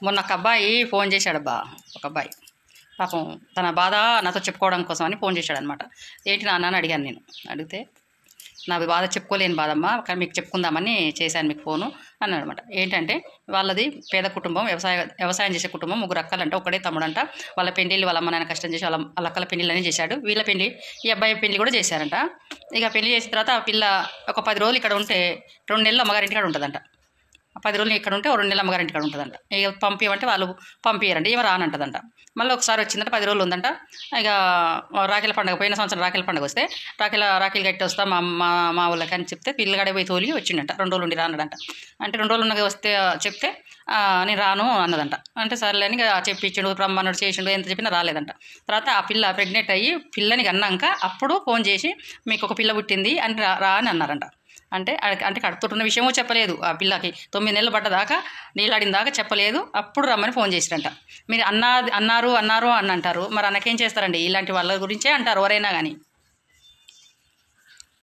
మొన్న ఒక అబ్బాయి ఫోన్ చేశాడబ్బా. ఒక అబ్బాయి పాపం తన బాధ నాతో చెప్పుకోవడం కోసం అని ఫోన్ చేశాడనమాట. ఏంటి నాన్న అని అడిగాను నేను. అడిగితే నా బాధ చెప్పుకోలేని బాధమ్మా, కానీ మీకు చెప్పుకుందామని చేశాను మీకు ఫోను అన్నాడు అనమాట. ఏంటంటే వాళ్ళది పేద కుటుంబం, వ్యవసాయం చేసే కుటుంబం, 3 అక్కలంట, ఒకడే తమ్ముడంట. వాళ్ళ పెళ్ళిళ్ళు వాళ్ళ అమ్మ నాన్న కష్టం చేసి వాళ్ళ అక్కల పెళ్ళిళ్ళని చేశాడు. వీళ్ళ పెళ్ళి, ఈ అబ్బాయి పెళ్ళి కూడా చేశారంట. ఇక పెళ్లి చేసిన తర్వాత ఆ పిల్ల ఒక 10 రోజులు ఇక్కడ ఉంటే 2 నెలలు అమ్మగారింటికాడ ఉంటుందంట. 10 రోజులు ఇక్కడ ఉంటే 2 నెలలు అమ్మగారింటికాడ ఉంటుందంట. ఇక పంపించమంటే వాళ్ళు పంపించారంట. ఏమో రానంటదంట. మళ్ళీ ఒకసారి వచ్చిందంట, 10 రోజులు ఉందంట. ఇక రాఖీల పండుగ, పోయిన సంవత్సరం రాఖీల పండుగ వస్తే రాఖీలు కట్టి వస్తా మా వాళ్ళకి అని చెప్తే పిల్లగాడే పోయి తోలి వచ్చిండంట. 2 రోజులు ఉండి రానడంట. అంటే 2 రోజులు ఉన్నగా వస్తే చెప్తే నేను రాను అన్నదంట. అంటే సర్లేని చెప్పించిండు, రమ్మన్నాడు, చేసిండు, ఎంత చెప్పినా రాలేదంట. తర్వాత ఆ పిల్ల ప్రెగ్నెంట్ అయ్యి పిల్లని అన్నాక అప్పుడు ఫోన్ చేసి మీకు ఒక పిల్ల పుట్టింది అని రా అని అన్నారంట. అంటే కడుపుతున్న విషయమో చెప్పలేదు. ఆ పిల్లకి 9 నెలలు పడ్డదాకా, నీళ్ళాడిన దాకా చెప్పలేదు. అప్పుడు రమ్మని ఫోన్ చేసిరంట. మీరు అన్నారు అని అంటారు. మరి అన్నకేం చేస్తారండి? ఇలాంటి వాళ్ళ గురించే అంటారు ఎవరైనా కానీ.